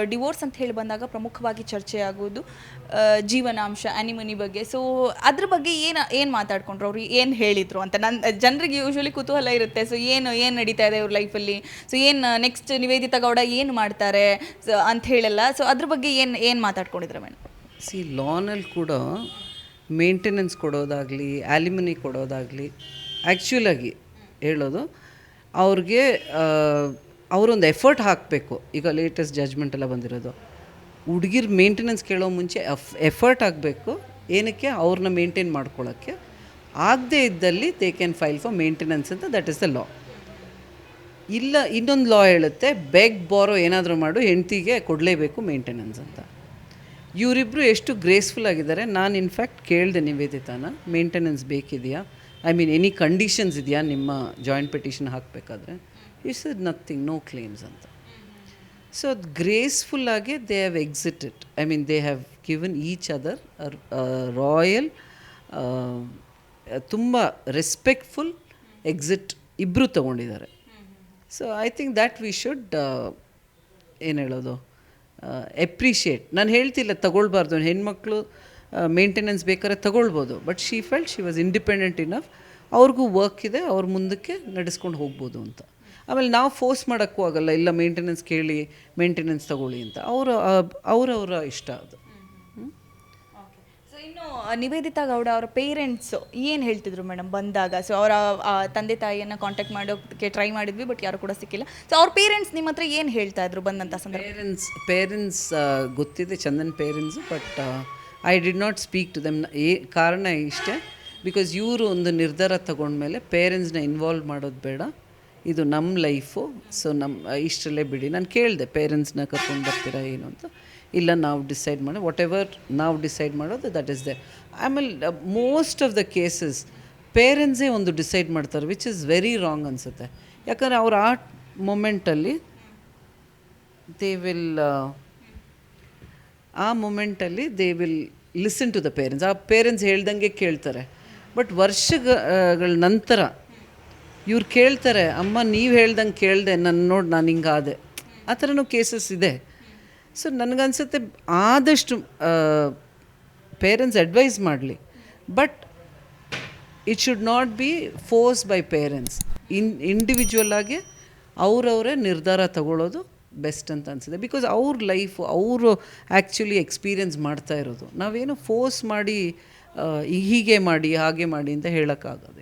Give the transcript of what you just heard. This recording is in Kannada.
ಡಿವೋರ್ಸ್ ಅಂತ ಹೇಳಿ ಬಂದಾಗ ಪ್ರಮುಖವಾಗಿ ಚರ್ಚೆ ಆಗೋದು ಜೀವನಾಂಶ ಆನಿಮನಿ ಬಗ್ಗೆ. ಸೊ ಅದ್ರ ಬಗ್ಗೆ ಏನು ಮಾತಾಡ್ಕೊಂಡ್ರು, ಅವ್ರು ಏನು ಹೇಳಿದರು ಅಂತ ನನ್ನ ಜನರಿಗೆ ಯೂಶ್ವಲಿ ಕುತೂಹಲ ಇರುತ್ತೆ. ಸೊ ಏನು ನಡೀತಾ ಇದೆ ಇವ್ರ ಲೈಫಲ್ಲಿ, ಸೊ ಏನು ನೆಕ್ಸ್ಟ್ ನಿವೇದಿತಾ ಗೌಡ ಏನು ಮಾಡ್ತಾರೆ ಸೊ ಅಂತ ಹೇಳಲ್ಲ. ಸೊ ಅದ್ರ ಬಗ್ಗೆ ಏನು ಮಾತಾಡ್ಕೊಂಡಿದ್ರೆ ಮೇಡಮ್? ಲಾನಲ್ಲಿ ಕೂಡ ಮೇಂಟೆನೆನ್ಸ್ ಕೊಡೋದಾಗಲಿ ಆಲಿಮನಿ ಕೊಡೋದಾಗಲಿ ಆ್ಯಕ್ಚುಲಾಗಿ ಹೇಳೋದು ಅವ್ರಿಗೆ ಅವರೊಂದು ಎಫರ್ಟ್ ಹಾಕಬೇಕು. ಈಗ ಲೇಟೆಸ್ಟ್ ಜಡ್ಜ್ಮೆಂಟ್ ಎಲ್ಲ ಬಂದಿರೋದು ಹುಡುಗಿರ್ ಮೇಂಟೆನೆನ್ಸ್ ಕೇಳೋ ಮುಂಚೆ ಎಫರ್ಟ್ ಆಗಬೇಕು. ಏನಕ್ಕೆ? ಅವ್ರನ್ನ ಮೇಂಟೈನ್ ಮಾಡ್ಕೊಳ್ಳೋಕ್ಕೆ. ಆಗದೇ ಇದ್ದಲ್ಲಿ they can file for maintenance ಅಂತ, ದಟ್ ಇಸ್ ದ ಲಾ. ಇಲ್ಲ ಇನ್ನೊಂದು ಲಾ ಹೇಳುತ್ತೆ, ಬೆಗ್ ಬಾರೋ ಏನಾದರೂ ಮಾಡು, ಹೆಂಡ್ತಿಗೆ ಕೊಡಲೇಬೇಕು ಮೇಂಟೆನೆನ್ಸ್ ಅಂತ. ಇವರಿಬ್ಬರು ಎಷ್ಟು ಗ್ರೇಸ್ಫುಲ್ ಆಗಿದ್ದಾರೆ. ನಾನು ಇನ್ಫ್ಯಾಕ್ಟ್ ಕೇಳಿದೆ ನಿವೇದಿತಾನ, ಮೇಂಟೆನೆನ್ಸ್ ಬೇಕಿದೆಯಾ, ಐ ಮೀನ್ ಎನಿ ಕಂಡೀಷನ್ಸ್ ಇದೆಯಾ ನಿಮ್ಮ ಜಾಯಿಂಟ್ ಪಿಟಿಷನ್ ಹಾಕಬೇಕಾದ್ರೆ. ಇಟ್ಸ್ ನಥಿಂಗ್, ನೋ ಕ್ಲೇಮ್ಸ್ ಅಂತ. ಸೊ ಗ್ರೇಸ್ಫುಲ್ಲಾಗಿ they have exited. I mean they have given each other royal, ತುಂಬ ರೆಸ್ಪೆಕ್ಟ್ಫುಲ್ ಎಕ್ಸಿಟ್ ಇಬ್ಬರು ತೊಗೊಂಡಿದ್ದಾರೆ. So I think that we should ಏನು ಹೇಳೋದು, ಎಪ್ರಿಷಿಯೇಟ್. ನಾನು ಹೇಳ್ತಿಲ್ಲ ತಗೊಳ್ಬಾರ್ದು, ಹೆಣ್ಮಕ್ಳು ಮೇಂಟೆನೆನ್ಸ್ ಬೇಕಾದ್ರೆ ತಗೊಳ್ಬೋದು. But she felt she was independent enough, ಅವ್ರಿಗೂ ವರ್ಕ್ ಇದೆ, ಅವ್ರ ಮುಂದಕ್ಕೆ ನಡೆಸ್ಕೊಂಡು ಹೋಗ್ಬೋದು ಅಂತ. ಆಮೇಲೆ ನಾವು ಫೋರ್ಸ್ ಮಾಡೋಕ್ಕೂ ಆಗೋಲ್ಲ, ಇಲ್ಲ ಮೇಂಟೆನೆನ್ಸ್ ಕೇಳಿ ಮೇಂಟೆನೆನ್ಸ್ ತಗೊಳ್ಳಿ ಅಂತ. ಅವರವರ ಇಷ್ಟ ಅದು. ಸೊ ಇನ್ನು ನಿವೇದಿತಾ ಗೌಡ ಅವರ ಪೇರೆಂಟ್ಸು ಏನು ಹೇಳ್ತಿದ್ರು ಮೇಡಮ್ ಬಂದಾಗ? ಸೊ ಅವರ ತಂದೆ ತಾಯಿಯನ್ನು ಕಾಂಟ್ಯಾಕ್ಟ್ ಮಾಡೋಕ್ಕೆ ಟ್ರೈ ಮಾಡಿದ್ವಿ, ಬಟ್ ಯಾರು ಕೂಡ ಸಿಕ್ಕಿಲ್ಲ. ಸೊ ಅವ್ರ ಪೇರೆಂಟ್ಸ್ ನಿಮ್ಮ ಹತ್ರ ಏನು ಹೇಳ್ತಾ ಇದ್ರು ಬಂದಂಥ ಸಂದರ್ಭ? ಪೇರೆಂಟ್ಸ್ ಗೊತ್ತಿದೆ, Chandan parents. But I did not speak to them. ಕಾರಣ ಇಷ್ಟೇ, ಬಿಕಾಸ್ ಇವರು ಒಂದು ನಿರ್ಧಾರ ತಗೊಂಡ್ಮೇಲೆ ಪೇರೆಂಟ್ಸ್ನ ಇನ್ವಾಲ್ವ್ ಮಾಡೋದು ಬೇಡ, ಇದು ನಮ್ಮ ಲೈಫು. ಸೊ ಇಷ್ಟರಲ್ಲೇ ಬಿಡಿ. ನಾನು ಕೇಳಿದೆ, ಪೇರೆಂಟ್ಸ್ನ ಕರ್ಕೊಂಡು ಬರ್ತೀರಾ ಏನು ಅಂತ. ಇಲ್ಲ, ನಾವು ಡಿಸೈಡ್ ಮಾಡಿ, ವಾಟ್ ಎವರ್ ನಾವು ಡಿಸೈಡ್ ಮಾಡೋದು ದಟ್ ಈಸ್ ದೆ. ಆಮೇಲೆ ಮೋಸ್ಟ್ ಆಫ್ ದ ಕೇಸಸ್ ಪೇರೆಂಟ್ಸೇ ಒಂದು ಡಿಸೈಡ್ ಮಾಡ್ತಾರೆ, ವಿಚ್ ಇಸ್ ವೆರಿ ರಾಂಗ್ ಅನಿಸುತ್ತೆ. ಯಾಕಂದರೆ ಅವ್ರು ಆ ಮೊಮೆಂಟಲ್ಲಿ they will listen to the parents. ಆ ಪೇರೆಂಟ್ಸ್ ಹೇಳ್ದಂಗೆ ಕೇಳ್ತಾರೆ. ಬಟ್ ವರ್ಷಗಳ ನಂತರ ಇವ್ರು ಕೇಳ್ತಾರೆ, ಅಮ್ಮ ನೀವು ಹೇಳ್ದಂಗೆ ಕೇಳಿದೆ, ನನ್ನ ನೋಡಿ ನಾನು ಹಿಂಗಾದೆ. ಆ ಥರನೂ ಕೇಸಸ್ ಇದೆ. ಸೊ ನನಗನ್ಸುತ್ತೆ ಆದಷ್ಟು ಪೇರೆಂಟ್ಸ್ ಅಡ್ವೈಸ್ ಮಾಡಲಿ, but it should not be force by parents. Individual ಆಗಿ ಅವರವರೇ ನಿರ್ಧಾರ ತಗೊಳ್ಳೋದು ಬೆಸ್ಟ್ ಅಂತ ಅನಿಸಿದೆ. ಬಿಕಾಸ್ ಅವ್ರ ಲೈಫು ಅವರು ಆ್ಯಕ್ಚುಲಿ ಎಕ್ಸ್ಪೀರಿಯನ್ಸ್ ಮಾಡ್ತಾ ಇರೋದು. ನಾವೇನು ಫೋರ್ಸ್ ಮಾಡಿ ಹೀಗೆ ಮಾಡಿ ಹಾಗೆ ಮಾಡಿ ಅಂತ ಹೇಳೋಕ್ಕಾಗಲ್ಲ.